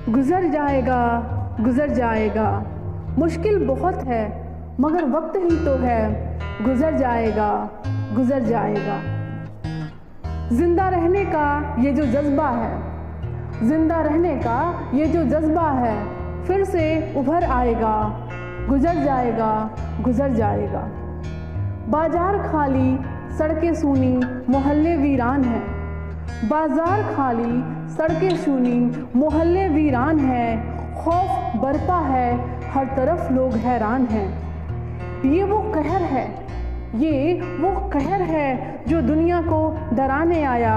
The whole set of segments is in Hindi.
गुजर जाएगा, गुजर जाएगा, मुश्किल बहुत है मगर वक्त ही तो है, गुजर जाएगा, गुजर जाएगा। जिंदा रहने का ये जो जज्बा है, जिंदा रहने का ये जो जज्बा है, फिर से उभर आएगा, गुजर जाएगा, गुजर जाएगा। बाजार खाली, सड़कें सूनी, मोहल्ले वीरान हैं। बाजार खाली, सड़कें सूनी, मोहल्ले वीरान हैं। खौफ बरपा है, हर तरफ लोग हैरान हैं। ये वो कहर है, ये वो कहर है जो दुनिया को डराने आया,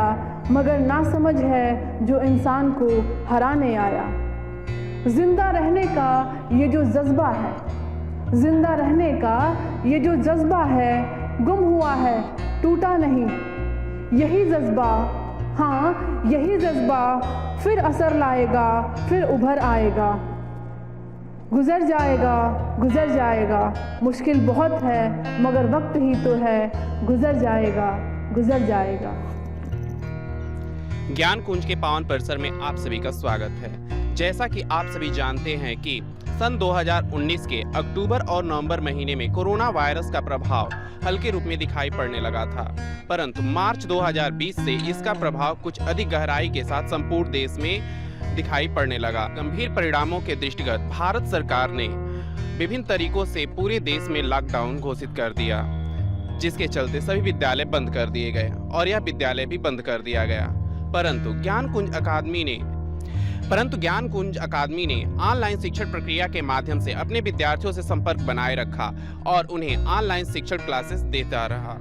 मगर नासमझ है जो इंसान को हराने आया। जिंदा रहने का ये जो जज्बा है, जिंदा रहने का ये जो जज्बा है, गुम हुआ है, टूटा नहीं। यही जज्बा, हाँ यही जज्बा फिर असर लाएगा, फिर उभर आएगा। गुजर जाएगा, गुजर जाएगा, मुश्किल बहुत है मगर वक्त ही तो है, गुजर जाएगा, गुजर जाएगा। ज्ञान कुंज के पावन परिसर में आप सभी का स्वागत है। जैसा कि आप सभी जानते हैं कि सन 2019 के अक्टूबर और नवंबर महीने में कोरोना वायरस का प्रभाव हल्के रूप में दिखाई पड़ने लगा था, परंतु मार्च 2020 से इसका प्रभाव कुछ अधिक गहराई के साथ संपूर्ण देश में दिखाई पड़ने लगा। गंभीर परिणामों के दृष्टिगत भारत सरकार ने विभिन्न तरीकों से पूरे देश में लॉकडाउन घोषित कर दिया, जिसके चलते सभी विद्यालय बंद कर दिए गए और यह विद्यालय भी बंद कर दिया गया। परंतु ज्ञान कुंज अकादमी ने ऑनलाइन शिक्षण प्रक्रिया के माध्यम से अपने विद्यार्थियों से संपर्क बनाए रखा और उन्हें ऑनलाइन शिक्षण क्लासेस देता रहा।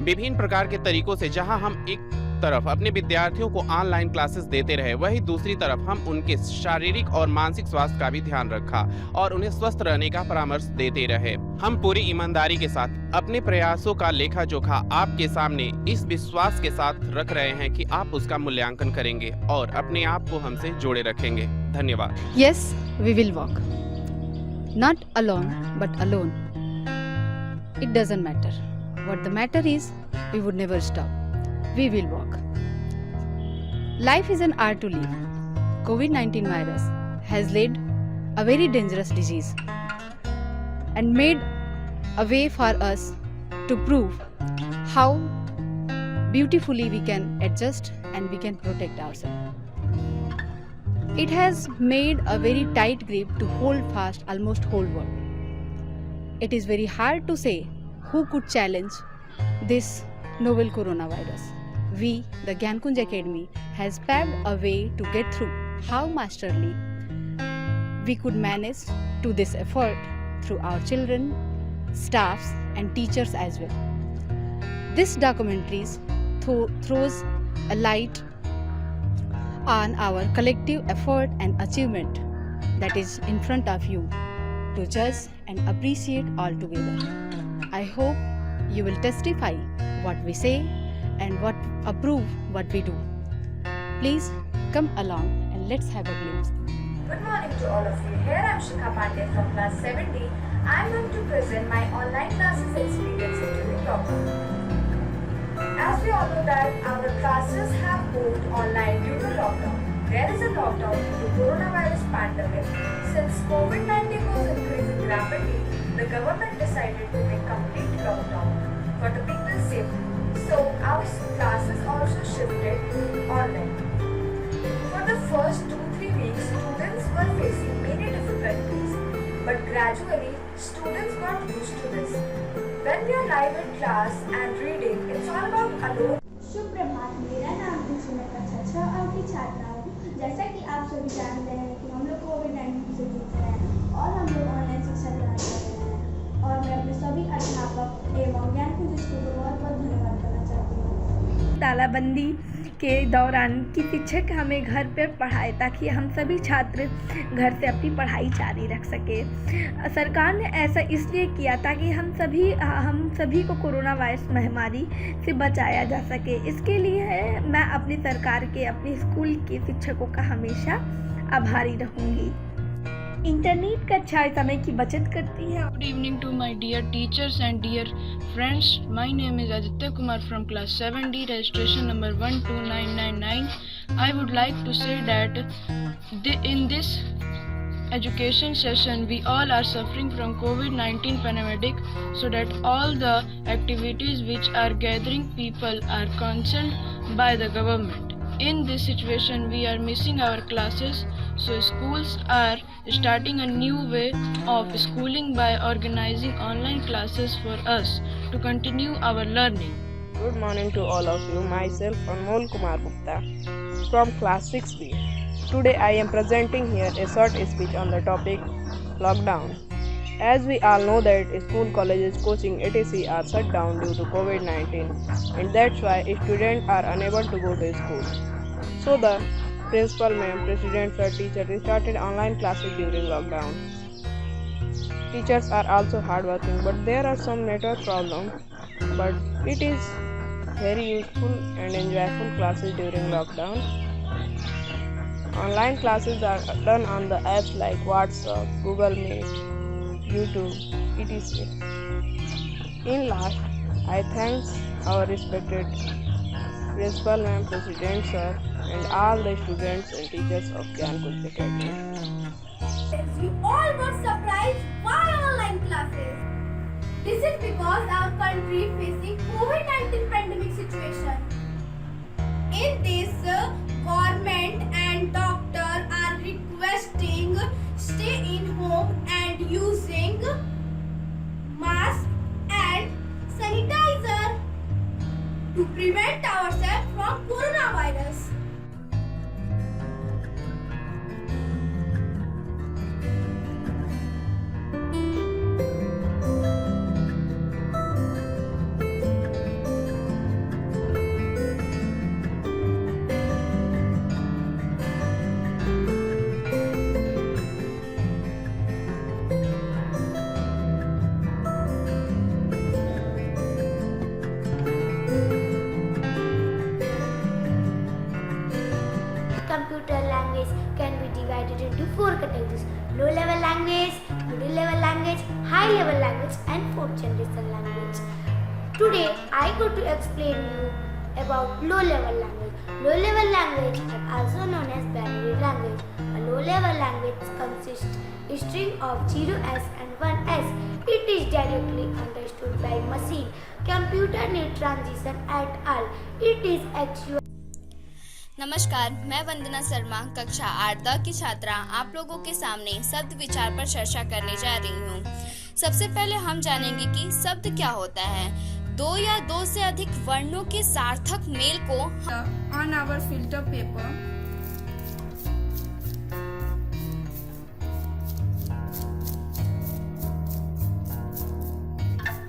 विभिन्न प्रकार के तरीकों से जहां हम एक तरफ अपने विद्यार्थियों को ऑनलाइन क्लासेस देते रहे, वहीं दूसरी तरफ हम उनके शारीरिक और मानसिक स्वास्थ्य का भी ध्यान रखा और उन्हें स्वस्थ रहने का परामर्श देते रहे। हम पूरी ईमानदारी के साथ अपने प्रयासों का लेखा जोखा आपके सामने इस विश्वास के साथ रख रहे हैं कि आप उसका मूल्यांकन करेंगे और अपने आप को हमसे जोड़े रखेंगे। धन्यवाद। Yes, we will walk. Not alone, but alone. It doesn't matter. What the matter is, we would never stop. We will walk. Life is an art to live. COVID-19 virus has led a very dangerous disease and made a way for us to prove how beautifully we can adjust and we can protect ourselves. It has made a very tight grip to hold fast almost whole world. It is very hard to say who could challenge this novel coronavirus. We, the Gyan Kunj Academy, has paved a way to get through how masterly we could manage to this effort through our children, staffs and teachers as well. This documentary throws a light on our collective effort and achievement that is in front of you to judge and appreciate all together. I hope you will testify what we say and approve what we do. Please come along and let's have a glimpse. Good morning to all of you. Here I am Shikha Pandey from class 7D. I am going to present my online classes experiences during lockdown. As we all know that our classes have moved online due to lockdown. There is a lockdown due to coronavirus pandemic. Since COVID-19 was increasing rapidly, the government decided to make complete lockdown for the people's safety. So our classes also shifted online. For the first 2-3 weeks, students were facing many difficulties, but gradually students got used to this. When we are live in class and reading, it's all about alone. शुभ प्रभात, मेरा नाम सुनेता छात्रा और की छात्रा हूँ। जैसा कि आप सभी जानते हैं कि हम लोग कोविड-19 से जूझ रहे हैं और हम लोग ऑनलाइन शिक्षा ग्रहण कर रहे हैं और मैं अपने सभी अध्यापक एवं ज्ञान कुंज स्कूल को बहुत धन्यवाद करना चाहती हूँ। तालाबंदी के दौरान की शिक्षक हमें घर पर पढ़ाए ताकि हम सभी छात्र घर से अपनी पढ़ाई जारी रख सके। सरकार ने ऐसा इसलिए किया ताकि हम सभी को कोरोना वायरस महामारी से बचाया जा सके। इसके लिए मैं अपनी सरकार के, अपने स्कूल के शिक्षकों का हमेशा आभारी रहूँगी। इंटरनेट का अच्छा समय की बचत करती है। Good evening to my dear teachers and dear friends. My name is Aditya Kumar from class 7D, registration number 12999. I would like to say that in this education session we all are suffering from COVID-19 pandemic, so that all the activities which are gathering people are cancelled by the government. In this situation we are missing our classes, so schools are starting a new way of schooling by organizing online classes for us to continue our learning. Good morning to all of you. Myself Anmol Kumar Gupta from class 6B. Today I am presenting here a short speech on the topic lockdown. As we all know that school, colleges, coaching, etc. are shut down due to COVID-19, and that's why students are unable to go to school. So the principal, ma'am, presidents or teachers started online classes during lockdown. Teachers are also hardworking, but there are some network problems. But it is very useful and enjoyable classes during lockdown. Online classes are done on the apps like WhatsApp, Google Meet, YouTube, etc. In last, I thank our respected principal, ma'am, president, sir, and all the students and teachers of Gyan Kulti Academy. We all got surprised why online classes. This is because our country facing COVID-19 pandemic situation. In this, government and doctor are requesting stay in home and using mask and sanitizer to prevent ourselves from coronavirus. Computer language can be divided into 4 categories: low-level language, middle-level language, high-level language, and 4th generation language. Today, I go to explain you about low-level language. Low-level language are also known as binary language. A low-level language consists a string of 0s and 1s. It is directly understood by machine. Computer need transition at all. It is actual. नमस्कार, मैं वंदना शर्मा कक्षा 8 की छात्रा आप लोगों के सामने शब्द विचार पर चर्चा करने जा रही हूँ। सबसे पहले हम जानेंगे कि शब्द क्या होता है। 2 या 2 से अधिक वर्णों के सार्थक मेल को On our filter paper,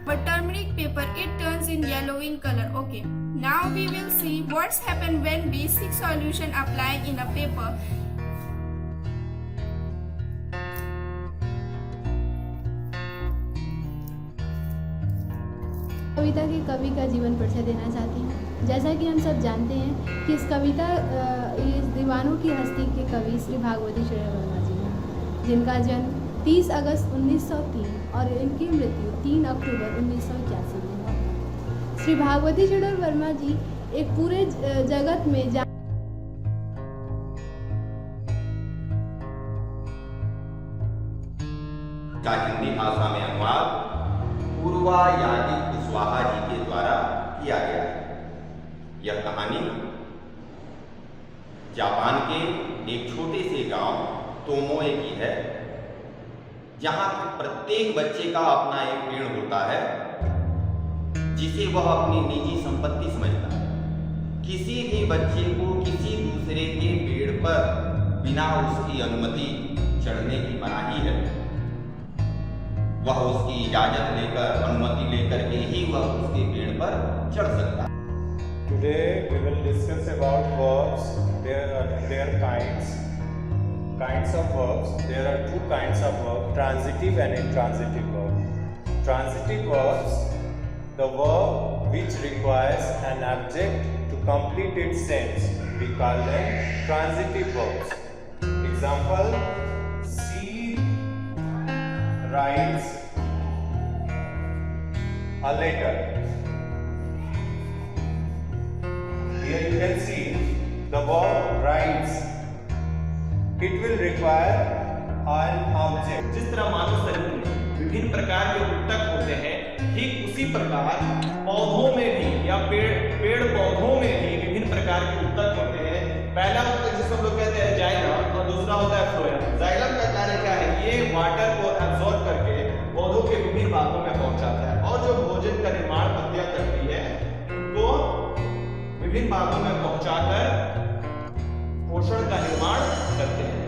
but turmeric paper, it turns in yellow in color. Okay, now we will see what's happened when basic solution applied in a paper. कविता के कवि का जीवन परिचय देना चाहती हूँ। जैसा कि हम सब जानते हैं कि इस कविता इस दीवानों की हस्ती के कवि श्री भागवती चरण वर्मा जी हैं, जिनका जन्म 30 अगस्त 1903 और इनकी मृत्यु 3 अक्टूबर 1981 में हुई। श्री भागवती चरण वर्मा जी एक पूरे जगत में का हिंदी भाषा में अनुवाद पूर्वा यागी कुशवाहा जी के द्वारा किया गया है। यह कहानी जापान के एक छोटे से गांव तोमोए की है, जहां प्रत्येक बच्चे का अपना एक पेड़ होता है जिसे वह अपनी निजी संपत्ति समझता है। किसी भी बच्चे को किसी दूसरे के पेड़ पर बिना उसकी अनुमति चढ़ने की मनाही है। वह उसकी इजाजत लेकर, अनुमति लेकर के ही वह उसके पेड़ पर चढ़ सकता है। Today we will discuss about verbs. Their kinds of verbs. There are 2 kinds of verbs: transitive and intransitive verbs. Transitive verbs, the verb which requires an object to complete its sense, we call them transitive verbs. Example: she writes a letter. Here you can see the verb rides. It will require an object. जिस तरह मानव शरीर में विभिन्न प्रकार के ऊतक होते हैं, ठीक उसी प्रकार पौधों में भी या पेड़ पौधों में भी विभिन्न प्रकार के ऊतक होते हैं। पहला ऊतक जिसको हम लोग कहते हैं जाइलम और दूसरा होता है फ्लोएम। जाइलम का कार्य क्या है? ये वाटर को एब्जॉर्ब करके पौधों के विभिन्न भागों में पहुंचाता है और जो भोजन का निर्माण पत्तियां करती है उनको विभिन्न भागों में पहुंचाकर पोषण का निर्माण करते हैं।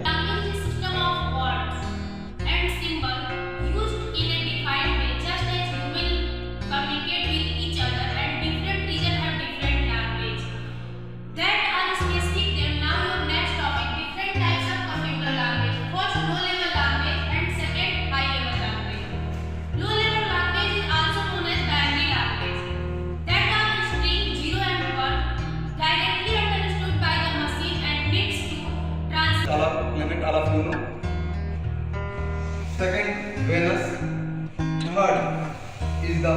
Planet all of you know. Second, Venus. Third is the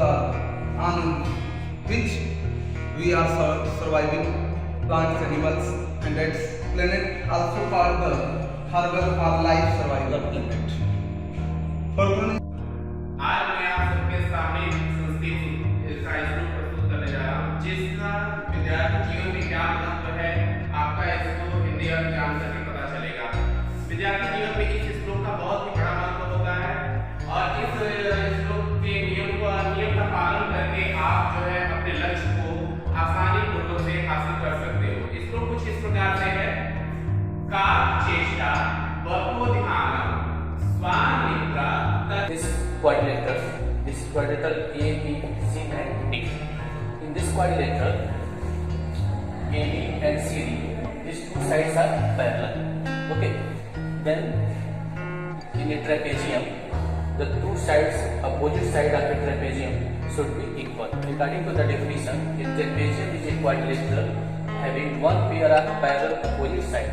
on which we are surviving plants, animals, and its planet also called the herbal for life survival planet. Fourth one. आज मैं आप सबके सामने संस्कृत इसका स्वरूप प्रस्तुत करने जा रहा हूँ, जिसका विद्यार्थी जीवन में क्या महत्व है आपका इसको हिंदी और ज्ञान से पता चलेगा। विद्यार्थी जीवन में इस श्लोक का बहुत ही बड़ा महत्व होता है और इस श्लोक के नियम का पालन करके आप जो है अपने लक्ष्य को आसानी पूर्वक से हासिल कर सकते हो। इस श्लोक कुछ इस प्रकार से है: का चेष्टा बको ध्यानम स्वान निद्रा। This quadrilateral A, B, C and D. In this quadrilateral A, B and C, D, these two sides are parallel. Okay. Then in a trapezium, the two sides, opposite side of the trapezium should be equal. According to the definition, a trapezium is a quadrilateral having one pair of parallel opposite side.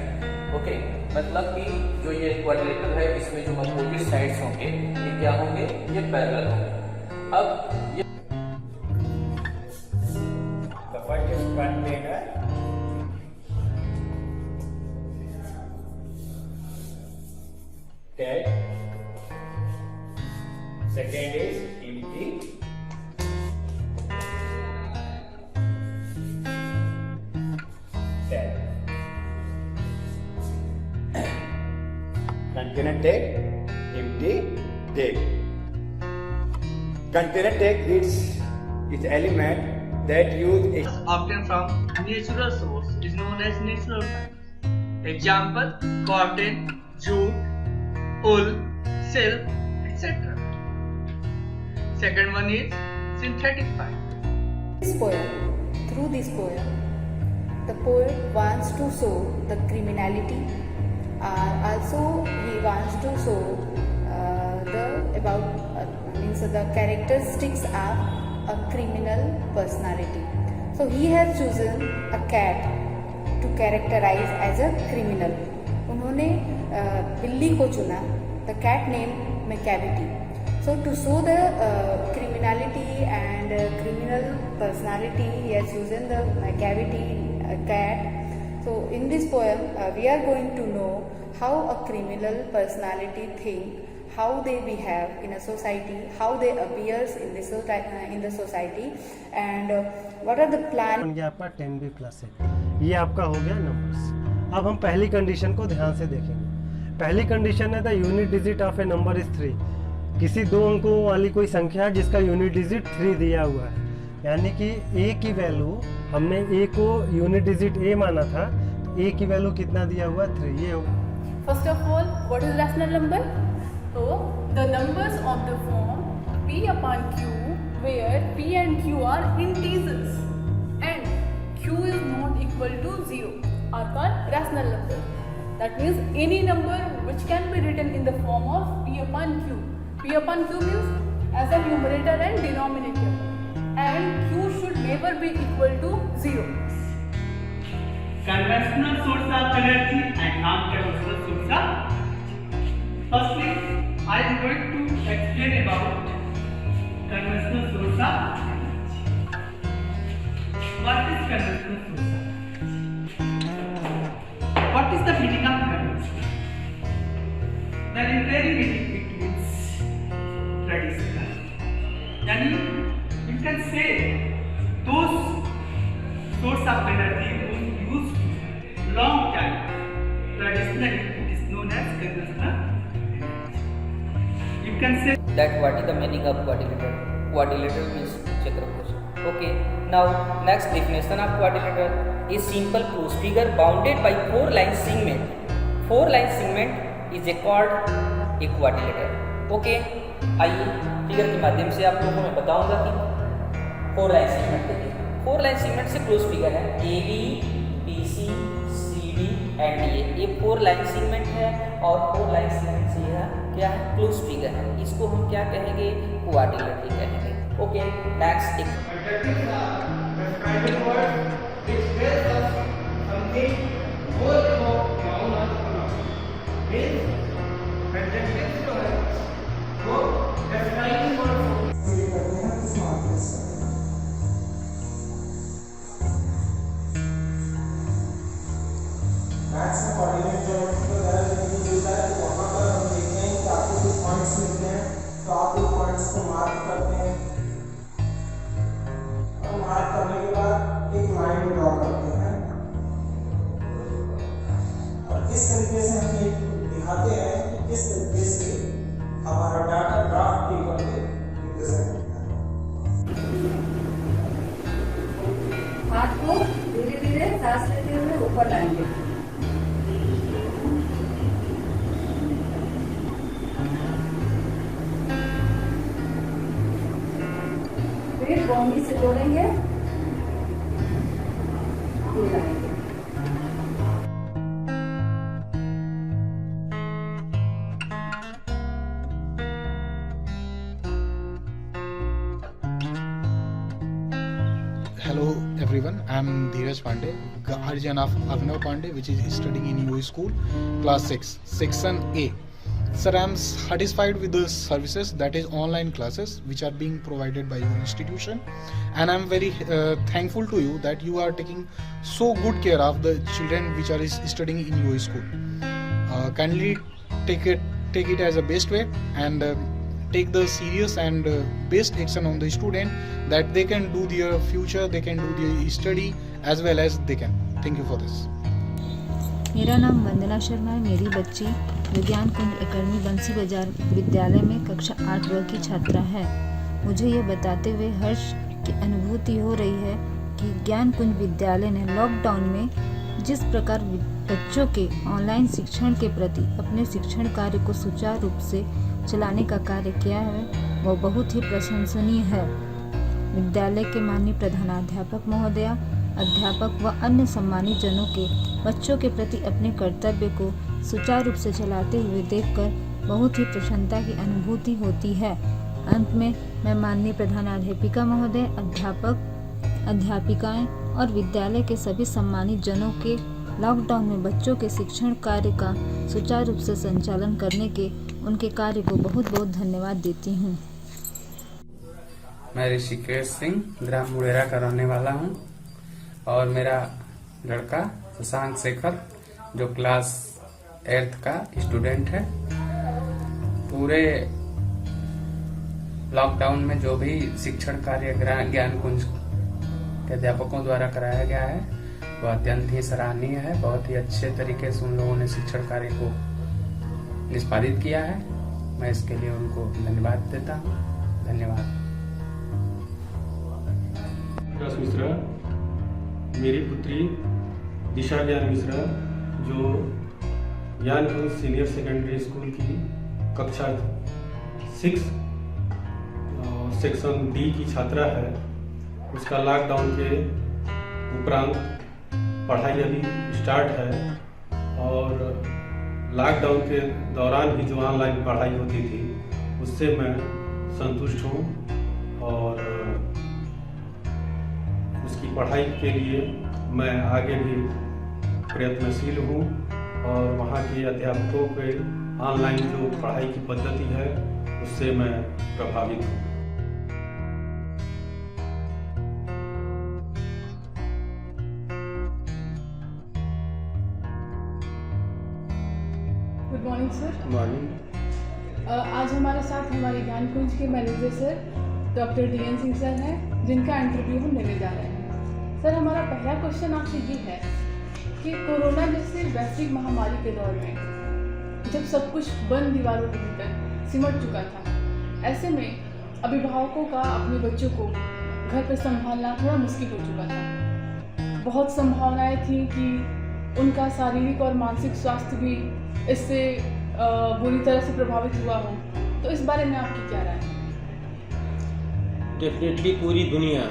Okay. मतलब कि जो ये क्वाड्रिलेटरल है इसमें जो अपोजिट साइड्स होंगे ये क्या होंगे? ये पैरेलल होंगे। अब ये The first is container. Tag. Second is empty. Tag. Container tag, empty tag. Container tag is element that use obtained from natural source is known as natural fiber. Example: cotton, jute, wool, silk, etc. Second one is synthetic fiber. Through this poem, the poet wants to show the criminality. Also, he wants to show the characteristics of a criminal personality. So he has chosen a cat to characterize as a criminal. उन्होंने बिल्ली को चुना. The cat name Macavity. So to show the criminality and criminal personality, he has chosen the Macavity cat. So in this poem, we are going to know how a criminal personality think, how they behave in a society, how they appears in the society, and what are the plans. ये आपका 10B प्लस है, ये आपका हो गया नंबर्स। अब हम पहली कंडीशन को ध्यान से देखेंगे। पहली कंडीशन है the unit digit of A number is 3। किसी दो अंकों वाली कोई संख्या जिसका यूनिट डिजिट 3 दिया हुआ है, यानी कि a की वैल्यू, हमने a को यूनिट डिजिट a माना था, तो a की वैल्यू कितना दिया हुआ? 3। ये होगा। First of all, what is rational number? So, the numbers of the form P upon Q, where P and Q are integers and Q is not equal to 0, are called rational number. That means any number which can be written in the form of P upon Q. P upon Q means as a numerator and denominator, and Q should never be equal to 0. Conventional source of energy and non-conventional source of. Firstly, I am going to explain about conventional source of energy. What is conventional source of energy? what is the meaning of traditional? The literary meaning it means traditional. Yani you can say those source of energy were used long time. Traditionally, it is known as conventional energy. You can say that what is the meaning of quadrilateral? Quadrilateral means chakrakosh. Okay, now next definition of quadrilateral is simple closed figure bounded by 4 line segment. 4 line segment is called a quadrilateral. Okay, आइए फिगर के माध्यम से आप लोगों को मैं बताऊंगा कि 4 लाइन सेगमेंट देखिए। 4 लाइन सेगमेंट से क्लोज फिगर है A B B C C D and ये 4 लाइन सेगमेंट है और 4 लाइन सेगमेंट से यह क्या है क्लोज फिगर है। इसको हम क्या कहेंगे क्वाड्रिलेटरल कहेंगे। ओके, नेक्स्ट मैथ्स में कोऑर्डिनेट ज्योमेट्री वगैरह जब भी मिलता है तो वहाँ पर हम देखते हैं कि आपको कुछ पॉइंट्स मिलते हैं तो आप उन पॉइंट्स को मार्क करते हैं और मार्क करने के बाद एक लाइन ड्रॉ करते हैं और इस तरीके से हम ये दिखाते हैं कि किस तरीके से हमारा डाटा ग्राफ पेपर में रिप्रेजेंट होता है। हाथ को धीरे धीरे सांस लेते हुए ऊपर लाएंगे। फिर गोंगी से जोड़ेंगे, हिलाएंगे। Hello everyone, I am Dheeraj Pandey, guardian of Abhinav Pandey, which is studying in UE School, class 6, section A. Sir, I am satisfied with the services, that is online classes, which are being provided by your institution, and I am very thankful to you that you are taking so good care of the children which are studying in UE School. Kindly take it as a best way and take the serious and best action on the student that they can do their future, they can do their study as well as they can. Thank you for this. मेरा नाम वंदना शर्मा है। मेरी बच्ची विज्ञान कुंज एकेडमी बंसी बाजार विद्यालय में कक्षा 8 वर्ग की छात्रा है। मुझे ये बताते हुए हर्ष की अनुभूति हो रही है कि ज्ञान कुंज विद्यालय ने लॉकडाउन में जिस प्रकार बच्चों के ऑनलाइन शिक्षण के प्रति अपने शिक्षण कार्य को सुचारू रूप से चलाने का कार्य किया है वह बहुत ही प्रशंसनीय है। विद्यालय के माननीय प्रधानाध्यापक महोदया, अध्यापक व अन्य सम्मानित जनों के बच्चों के प्रति अपने कर्तव्य को सुचारू रूप से चलाते हुए देखकर बहुत ही प्रसन्नता की अनुभूति होती है। अंत में मैं माननीय प्रधानाध्यापिका महोदय, अध्यापक, अध्यापिकाएं और विद्यालय के सभी सम्मानित जनों के लॉकडाउन में बच्चों के शिक्षण कार्य का सुचारू रूप से संचालन करने के उनके कार्य को बहुत बहुत धन्यवाद देती हूँ। मैं ऋषिकेश सिंह ग्राम मुड़ेरा का रहने वाला हूँ और मेरा लड़का शशांक शेखर जो क्लास 8th का स्टूडेंट है। पूरे लॉकडाउन में जो भी शिक्षण कार्य ज्ञान कुंज के अध्यापकों द्वारा कराया गया है वह अत्यंत ही सराहनीय है। बहुत ही अच्छे तरीके से उन लोगों ने शिक्षण कार्य को निष्पादित किया है। मैं इसके लिए उनको धन्यवाद देता हूँ। धन्यवाद। विकास मिश्रा, मेरी पुत्री दिशा ज्ञान मिश्रा जो ज्ञान कुंज सीनियर सेकेंडरी स्कूल की कक्षा 6 सेक्शन डी की छात्रा है, उसका लॉकडाउन के उपरांत पढ़ाई अभी स्टार्ट है और लॉकडाउन के दौरान भी जो ऑनलाइन पढ़ाई होती थी उससे मैं संतुष्ट हूँ और उसकी पढ़ाई के लिए मैं आगे भी प्रयत्नशील हूँ और वहाँ के अध्यापकों के ऑनलाइन जो पढ़ाई की पद्धति है उससे मैं प्रभावित हूँ। Good morning sir. मॉर्निंग। आज हमारे साथ हमारे ज्ञान कुंज के manager sir doctor DN Singh sir हैं, जिनका इंटरव्यू हम लेने जा रहे हैं। सर, हमारा पहला क्वेश्चन आपसे ये है कि कोरोना जैसे वैश्विक महामारी के दौर में जब सब कुछ बंद दीवारों के भीतर सिमट चुका था, ऐसे में अभिभावकों का अपने बच्चों को घर पर संभालना थोड़ा मुश्किल हो चुका था। बहुत संभावनाएं थी कि उनका शारीरिक और मानसिक स्वास्थ्य भी इससे बुरी तरह से प्रभावित हुआ हो, तो इस बारे में आपकी क्या राय है? डेफिनेटली पूरी दुनिया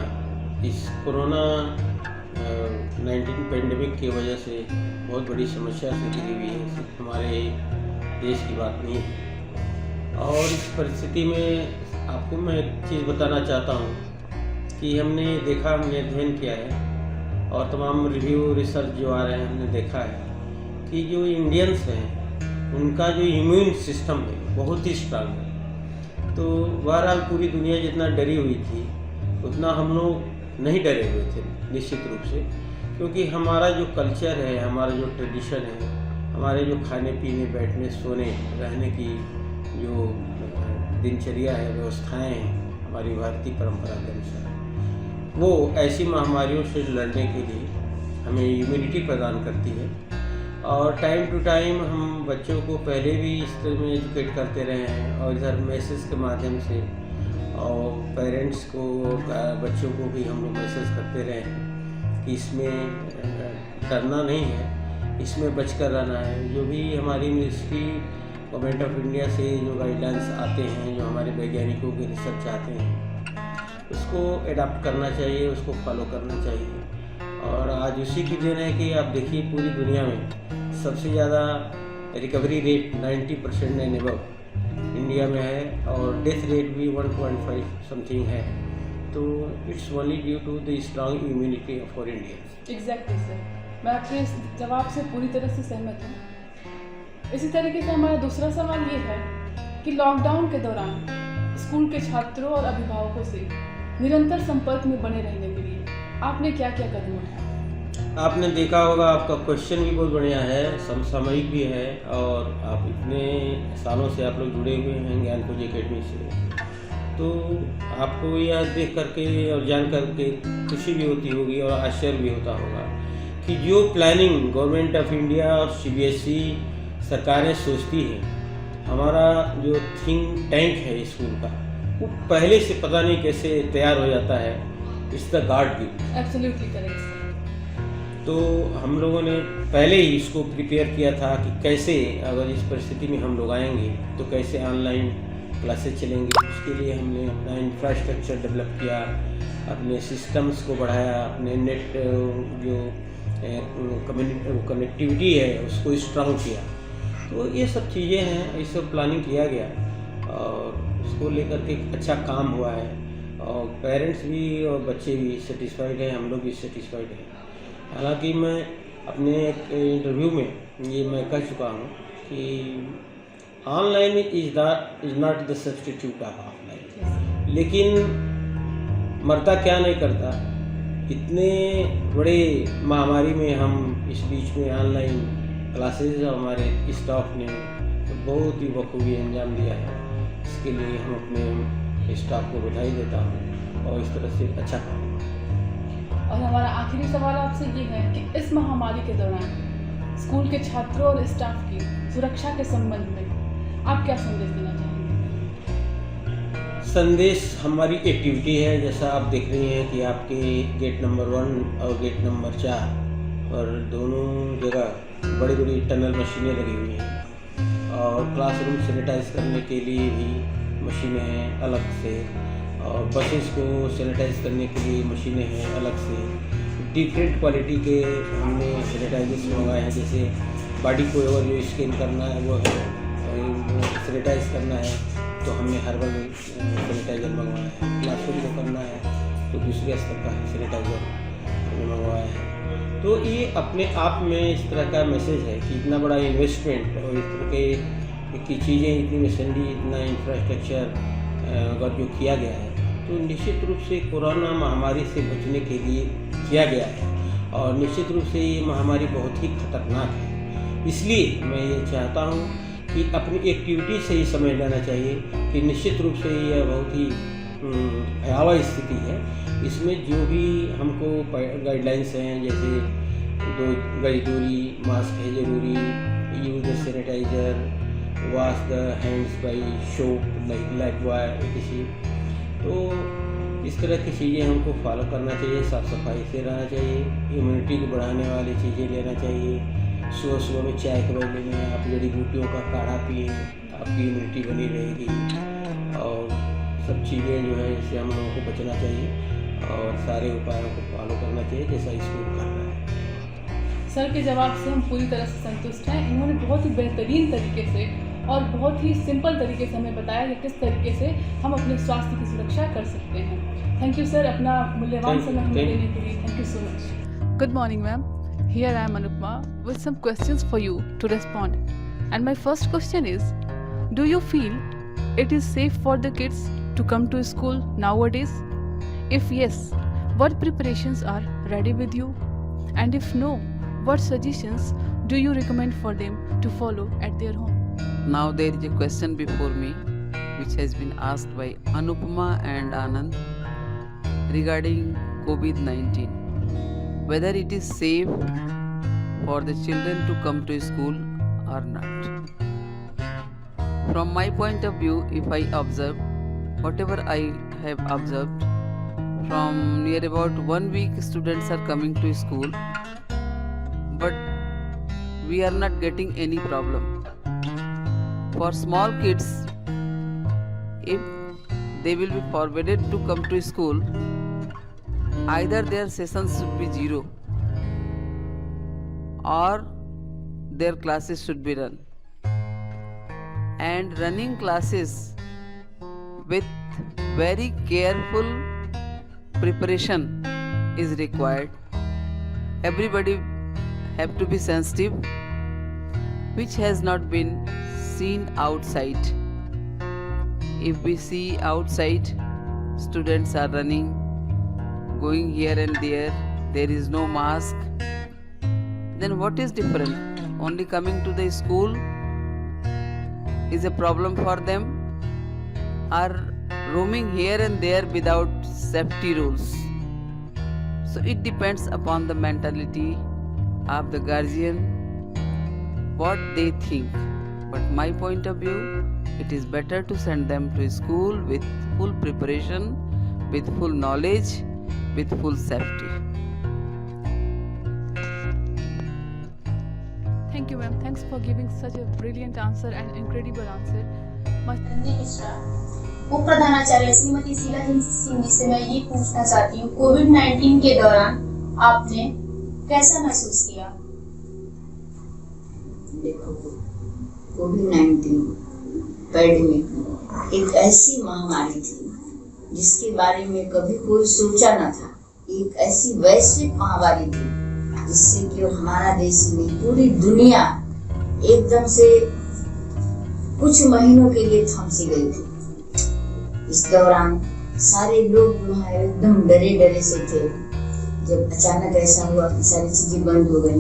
इस कोरोना 19 पेंडेमिक की वजह से बहुत बड़ी समस्या से घिरी हुई है। सिर्फ हमारे देश की बात नहीं है। और इस परिस्थिति में आपको मैं एक चीज़ बताना चाहता हूँ कि हमने देखा, हमने अध्ययन किया है और तमाम रिव्यू रिसर्च जो आ रहे हैं, हमने देखा है कि जो इंडियंस हैं उनका जो इम्यून सिस्टम है बहुत ही स्ट्रांग है। तो बहरहाल पूरी दुनिया जितना डरी हुई थी उतना हम लोग नहीं डरे हुए थे निश्चित रूप से, क्योंकि हमारा जो कल्चर है, हमारा जो ट्रेडिशन है, हमारे जो खाने पीने, बैठने, सोने, रहने की जो दिनचर्या है, व्यवस्थाएं हैं हमारी भारतीय परंपरा के अनुसार, वो ऐसी महामारियों से लड़ने के लिए हमें इम्यूनिटी प्रदान करती है। और टाइम टू टाइम हम बच्चों को पहले भी इस तरह में एजुकेट करते रहे हैं और इधर मैसेज के माध्यम से और पेरेंट्स को, बच्चों को भी हम लोग मैसेज करते रहे हैं कि इसमें डरना नहीं है, इसमें बच कर रहना है। जो भी हमारी मिनिस्ट्री गवर्नमेंट ऑफ इंडिया से जो गाइडलाइंस आते हैं, जो हमारे वैज्ञानिकों के रिसर्च आते हैं, उसको एडाप्ट करना चाहिए, उसको फॉलो करना चाहिए। और आज उसी की देन है कि आप देखिए पूरी दुनिया में सबसे ज़्यादा recovery rate 90% and above India में है और डेथ रेट भी 1.5 समथिंग है। तो it's only due to the strong immunity for India. Exactly sir, मैं आपके इस जवाब से पूरी तरह से सहमत हूँ। इसी तरीके से हमारा दूसरा सवाल ये है कि लॉकडाउन के दौरान स्कूल के छात्रों और अभिभावकों से निरंतर संपर्क में बने रहने के लिए आपने क्या क्या कदम उठाए? आपने देखा होगा, आपका क्वेश्चन भी बहुत बढ़िया है, समसामयिक भी है और आप इतने सालों से आप लोग जुड़े हुए हैं ज्ञान कुंज एकेडमी से, तो आपको यह देख करके और जान करके खुशी भी होती होगी और आश्चर्य भी होता होगा कि जो प्लानिंग गवर्नमेंट ऑफ इंडिया और CBSE सरकारें सोचती हैं, हमारा जो थिंक टैंक है स्कूल का, वो पहले से पता नहीं कैसे तैयार हो जाता है। It's the God gift. Absolutely correct. तो हम लोगों ने पहले ही इसको प्रिपेयर किया था कि कैसे अगर इस परिस्थिति में हम लोग आएंगे तो कैसे ऑनलाइन क्लासेस चलेंगी। उसके लिए हमने अपना इंफ्रास्ट्रक्चर डेवलप किया, अपने सिस्टम्स को बढ़ाया, अपने नेट जो कनेक्टिविटी है उसको स्ट्रॉन्ग किया। तो ये सब चीज़ें हैं, ये सब प्लानिंग किया गया और उसको लेकर के अच्छा काम हुआ है और पेरेंट्स भी और बच्चे भी सेटिस्फाइड हैं, हम लोग भी सेटिस्फाइड हैं। हालांकि मैं अपने एक इंटरव्यू में ये मैं कह चुका हूँ कि online is not the substitute of offline, लेकिन मरता क्या नहीं करता। इतने बड़े महामारी में हम इस बीच में ऑनलाइन क्लासेस हमारे स्टाफ ने तो बहुत ही बखूबी अंजाम दिया है। इसके लिए हम अपने स्टाफ को बधाई देता हूँ और इस तरह से अच्छा काम। और हमारा आखिरी सवाल आपसे ये है कि इस महामारी के दौरान स्कूल के छात्रों और स्टाफ की सुरक्षा के संबंध में आप क्या संदेश देना चाहेंगे? संदेश हमारी एक्टिविटी है, जैसा आप देख रही हैं कि आपके गेट नंबर 1 और गेट नंबर 4 और दोनों जगह बड़ी बड़ी टनल मशीनें लगी हुई हैं और क्लासरूम सैनिटाइज करने के लिए भी मशीनें हैं अलग से और बसेस को सैनिटाइज करने के लिए मशीनें हैं अलग से। डिफरेंट क्वालिटी के हमने सैनिटाइजर्स मंगाए हैं, जैसे बॉडी को अगर जो स्कैन करना है वो है, सैनिटाइज करना है तो हमने हर्बल सैनिटाइज़र मंगवाया है, क्लासरूम को करना है तो दूसरे स्तर का सैनिटाइज़र हमने मंगवाया है। तो ये अपने आप में इस तरह का मैसेज है कि इतना बड़ा इन्वेस्टमेंट और इस तरह की चीज़ें, इतनी मशीनरी, इतना इंफ्रास्ट्रक्चर अगर जो किया गया है तो निश्चित रूप से कोरोना महामारी से बचने के लिए किया गया है और निश्चित रूप से ये महामारी बहुत ही खतरनाक है। इसलिए मैं ये चाहता हूँ कि अपनी एक्टिविटी से ही समझ लेना चाहिए कि निश्चित रूप से यह बहुत ही भयावह स्थिति है। इसमें जो भी हमको गाइडलाइंस हैं, जैसे 2 गज दूरी, मास्क है ज़रूरी, use the sanitiser, wash the hands by soap like water etc। तो इस तरह की चीज़ें हमको फॉलो करना चाहिए, साफ़ सफाई से रहना चाहिए, इम्यूनिटी को बढ़ाने वाली चीज़ें लेना चाहिए। सुबह सुबह में चाय के बदले में आप जड़ी बूटियों का काढ़ा पिए, आपकी इम्यूनिटी बनी रहेगी। और सब चीज़ें जो हैं इससे हम लोगों को बचना चाहिए और सारे उपायों को फॉलो करना चाहिए जैसा स्कूल कर रहा है। सर के जवाब से हम पूरी तरह से संतुष्ट हैं। इन्होंने बहुत ही बेहतरीन तरीके से और बहुत ही सिंपल तरीके से हमें बताया कि किस तरीके से हम अपने स्वास्थ्य की सुरक्षा कर सकते हैं। थैंक यू सर, अपना मूल्यवान समय हमें देने के लिए। Thank you so much. Good morning, ma'am. Here I am, Anupma, with some questions for you to respond. And my first question is, do you feel it is safe for the kids to come to school nowadays? If yes, what preparations are ready with you? And if no, what suggestions do you recommend for them to follow at their home? Now there is a question before me which has been asked by Anupma and Anand regarding COVID-19. Whether it is safe for the children to come to school or not. From my point of view, if I observe, whatever I have observed, from near about 1 week students are coming to school, but we are not getting any problem. For small kids, if they will be forbidden to come to school, either their sessions should be 0 or their classes should be run. And running classes with very careful preparation is required. Everybody have to be sensitive, which has not been seen outside. If we see outside, students are running, going here and there is no mask, then what is different? Only coming to the school is a problem for them, or roaming here and there without safety rules. So it depends upon the mentality of the guardian, what they think. But my point of view, it is better to send them to school with full preparation, with full knowledge, with full safety. Thank you, ma'am. Thanks for giving such a brilliant answer and incredible answer. उप प्रधानाचार्य श्रीमती शीला सिंह जी से मैं ये पूछना चाहती हूँ, कोविड-19 के दौरान आपने कैसा महसूस किया? देखो, कोविड-19 पैंडेमिक एक ऐसी महामारी थी जिसके बारे में कभी कोई सोचा न था। एक ऐसी वैश्विक महामारी थी जिससे कि हमारा देश नहीं, पूरी दुनिया एकदम से कुछ महीनों के लिए थम सी गई थी। इस दौरान सारे लोग जो है एकदम डरे डरे से थे। जब अचानक ऐसा हुआ कि सारी चीजें बंद हो गई,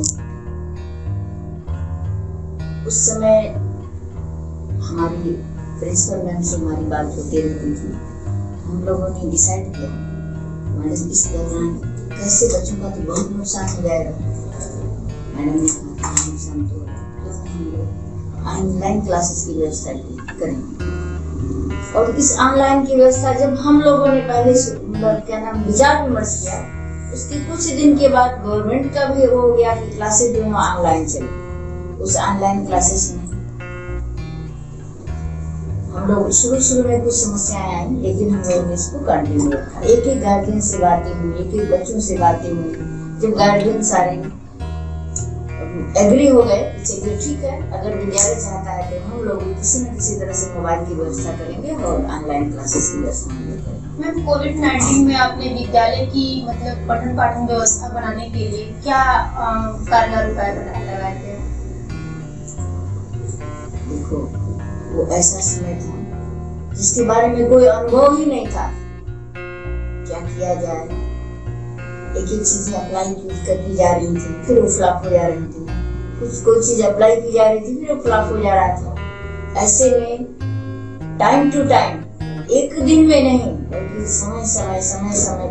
उस समय हमारी प्रिंसिपल मैम से हमारी बात होती रहती थी। हम लोगों ने डिसाइड किया मैडम इस दौरान कैसे बच्चों का तो बहुत नुकसान हो जाएगा। मैडम ने कहा नुकसान तो हम लोग ऑनलाइन क्लासेस की व्यवस्था करेंगे। और इस ऑनलाइन की व्यवस्था जब हम लोगों ने पहले विचार विमर्श किया, उसके कुछ दिन के बाद गवर्नमेंट का भी हो गया कि क्लासेस जो है ऑनलाइन चले। उस ऑनलाइन क्लासेस में हम लोग शुरू में कुछ समस्याएं आई, लेकिन हम लोगों ने इसको कंटिन्यू रखा। एक एक गार्जियन से बातें हुई, एक एक बच्चों से बातें हुई। जब गार्जियन सारे एग्री हो गए, चलिए ठीक है, अगर विद्यालय चाहता है तो हम लोग किसी न किसी तरह से मोबाइल की व्यवस्था करेंगे और ऑनलाइन क्लासेस की व्यवस्था करेंगे। मैम, कोविड-19 में आपने विद्यालय की मतलब पठन पाठन व्यवस्था बनाने के लिए क्या कारगर उपाय लगाए थे? देखो, वो ऐसा समय था जिसके बारे में कोई अनुभव ही नहीं था। क्या किया जाए, एक एक चीजें अप्लाई करती जा रही थी, फिर वो फ्लॉप हो जा रही थी। कुछ कोई चीज अप्लाई की जा रही थी, फिर वो फ्लॉप हो जा रहा था। ऐसे में टाइम टू टाइम, एक दिन में नहीं बल्कि समय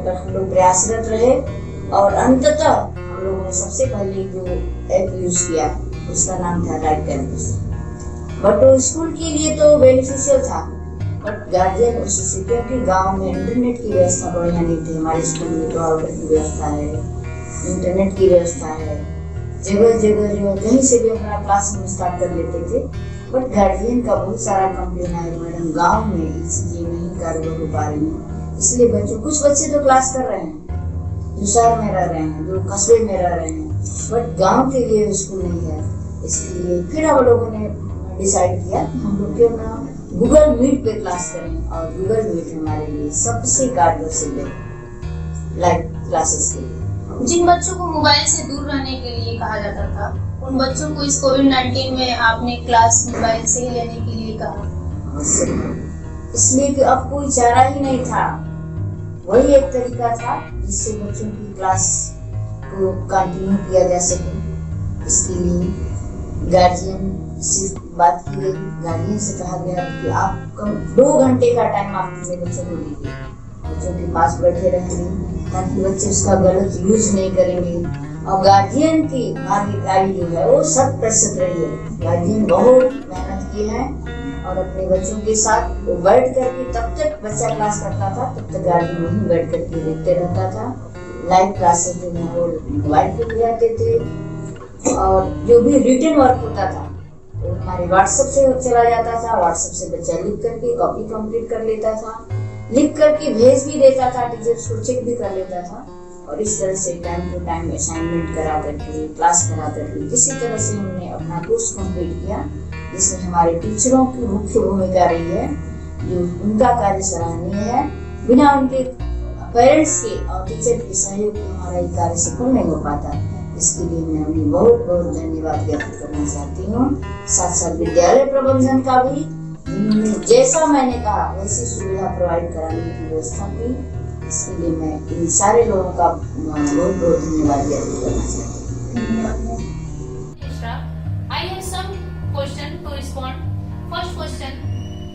पर हम लोग प्रयासरत रहे और अंततः हम लोगों ने सबसे पहले जो ऐप यूज किया उसका नाम था राइट कैंपस। बट वो स्कूल के लिए तो बेनिफिशियल था, बट गार्जियन उससे, क्योंकि गांव में इंटरनेट की व्यवस्था बढ़िया नहीं थी। हमारे स्कूल में तो आउटर की व्यवस्था है, इंटरनेट की व्यवस्था है, जगह जगह जो कहीं से भी अपना क्लास में स्टार्ट कर लेते थे। बट गार्जियन का बहुत सारा कंप्लेन है, मैडम गांव में ये चीजें नहीं कार्यबल हो पा रही है, इसलिए बच्चों, कुछ बच्चे तो क्लास कर रहे हैं जो शहर में रह रहे हैं, जो कस्बे में रह रहे हैं, बट गांव के लिए स्कूल नहीं है। इसलिए फिर हम लोगों ने डिसाइड किया कि हम लोग क्यों ना गूगल मीट पे क्लास करें, और गूगल मीट हमारे लिए सबसे कारगर सिद्ध है लाइव क्लासेस के लिए। जिन बच्चों को मोबाइल से दूर रहने के लिए कहा जाता था, उन बच्चों को इस कोविड-19 में आपने क्लास मोबाइल से लेने के लिए कहा, इसलिए कि अब कोई चारा ही नहीं था। वही एक तरीका था जिससे बच्चों की क्लास को कंटिन्यू किया जा सके। इसके लिए गार्जियन से बात की गई, गार्जियन से कहा गया कि आप कम 2 घंटे का टाइम आप अपने बच्चों को दीजिए, बच्चों के पास बैठे रहेंगे ताकि बच्चे उसका गलत यूज नहीं करेंगे। और गार्जियन की भागीदारी जो है वो 100% रही है। गार्जियन बहुत मेहनत की है और अपने बच्चों के साथ वो बैठ करके, तब तक बच्चा क्लास करता था तब तक गार्जियन वहीं बैठ करके देखते रहता था। लाइव क्लासेस जो है वो मोबाइल पे ले आते थे, और जो भी रिटन वर्क होता था वो हमारे व्हाट्सएप से चला जाता था। व्हाट्सएप से बच्चा लिख करके कॉपी कंप्लीट कर लेता था, लिख करके भेज भी देता था, टीचर्स को चेक भी कर लेता था। और इस तरह से टाइम टू टाइम असाइनमेंट करा करके, क्लास करा करके, किसी तरह से हमने अपना कोर्स कंप्लीट किया, जिसमें हमारे टीचरों की मुख्य भूमिका रही है, जो उनका कार्य सराहनीय है। बिना उनके पेरेंट्स के और टीचर के सहयोग के हमारा ये कार्य सफल नहीं हो पाता। इसके लिए मैं उन्हें बहुत बहुत धन्यवाद व्यक्त करना चाहती हूँ। साथ साथ विद्यालय प्रबंधन का भी, जैसा मैंने कहा वैसी सुविधा प्रोवाइड कराने की व्यवस्था की। इसके लिए मैं इन सारे लोगों का बहुत बहुत धन्यवाद व्यक्त करना चाहती हूँ। I have some question to respond. First question: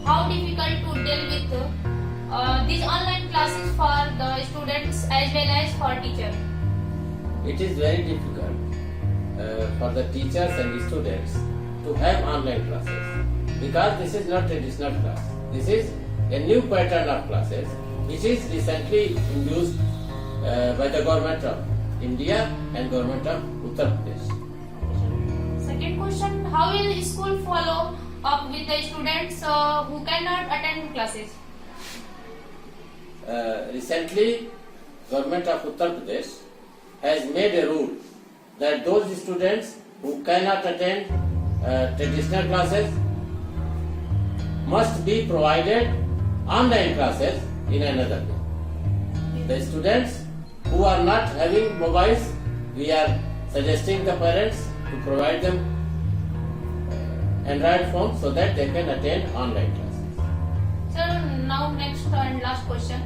how difficult to deal with these online classes for the students as well as for teacher? It is very difficult for the teachers and the students to have online classes, because this is not traditional class. This is a new pattern of classes which is recently introduced by the government of India and government of Uttar Pradesh. Second question: how will school follow up with the students who cannot attend classes? Recently, government of Uttar Pradesh has made a rule that those students who cannot attend traditional classes must be provided online classes in another way. The students who are not having mobiles, we are suggesting the parents to provide them Android phones so that they can attend online classes. Sir, now next and last question.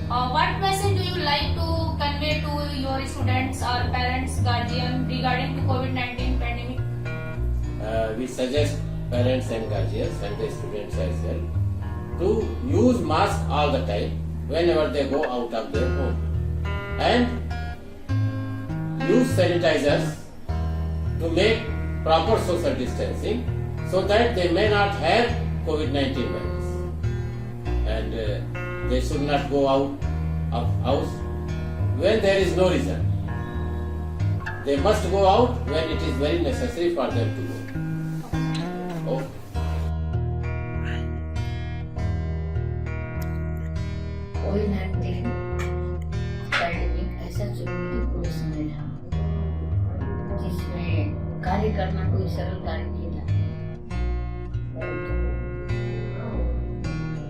What message do you like to convey to your students or parents, guardian regarding the COVID-19 pandemic? We suggest parents and guardians and the students as well to use mask all the time whenever they go out of their home, and use sanitizers to make proper social distancing so that they may not have COVID-19 virus. And they should not go out of house when there is no reason. They must go out when it is very necessary for them to go. Okay. Covid pandemic ऐसा चुनौतीपूर्ण समय था जिसमें कार्य करना कोई सरल कार्य नहीं था।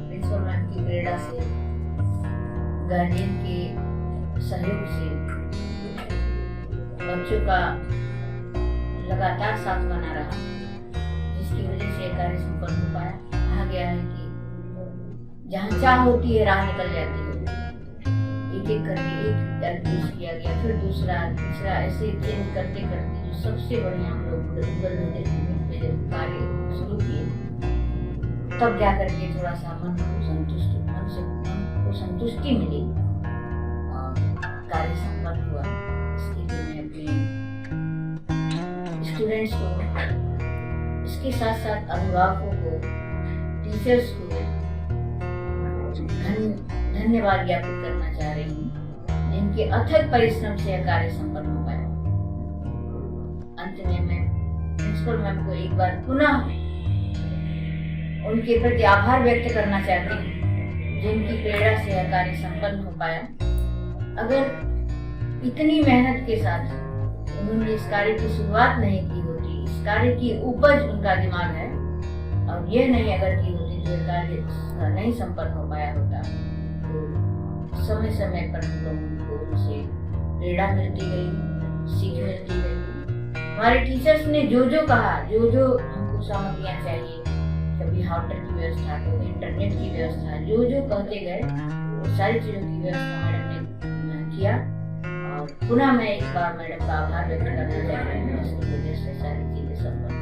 प्रिंसिपल मैम की प्रेरणा से, गार्जियन के सहयोग से, बच्चों का लगातार साथ बना रहा, जिसकी वजह से कार्य संपन्न हो पाया। कहा गया है कि जहाँ चाह होती है राह निकल जाती है। एक एक करके एक विद्यार्थी यूज किया गया, फिर दूसरा तीसरा, ऐसे चेंज करते करते जो सबसे बढ़िया हम लोग गूगल में जब कार्य शुरू किए तब जा करके थोड़ा सा मन को संतुष्टि मिली और कार्य संपन्न हुआ। इसके लिए मैं अपने स्टूडेंट्स को, इसके साथ साथ अभिभावकों को, टीचर्स को धन्यवाद ज्ञापित करना चाह रही हूँ, जिनके अथक परिश्रम से यह कार्य संपन्न हो पाया। अंत में मैं प्रिंसिपल मैम को एक बार पुनः उनके प्रति आभार व्यक्त करना चाहती हूँ, जिनकी प्रेरणा से यह कार्य संपन्न हो पाया। अगर इतनी मेहनत के साथ उन्होंने इस कार्य की शुरुआत नहीं की होती, इस कार्य की उपज उनका दिमाग है, और यह नहीं अगर की होती तो यह कार्य नहीं संपन्न हो पाया होता। तो समय समय पर हम लोगों को उनसे प्रेरणा मिलती गई, सीख मिलती गई। हमारे टीचर्स ने जो जो कहा, जो जो हमको सामग्रियाँ चाहिए, कभी हाउटर की व्यवस्था, कभी इंटरनेट की व्यवस्था, जो जो कहते गए वो सारी चीज़ों की व्यवस्था मैडम ने किया। और पुनः मैं एक बार मैडम का आभार व्यक्त करना चाहती हूँ, जिसकी वजह से सारी चीज़ें संपन्न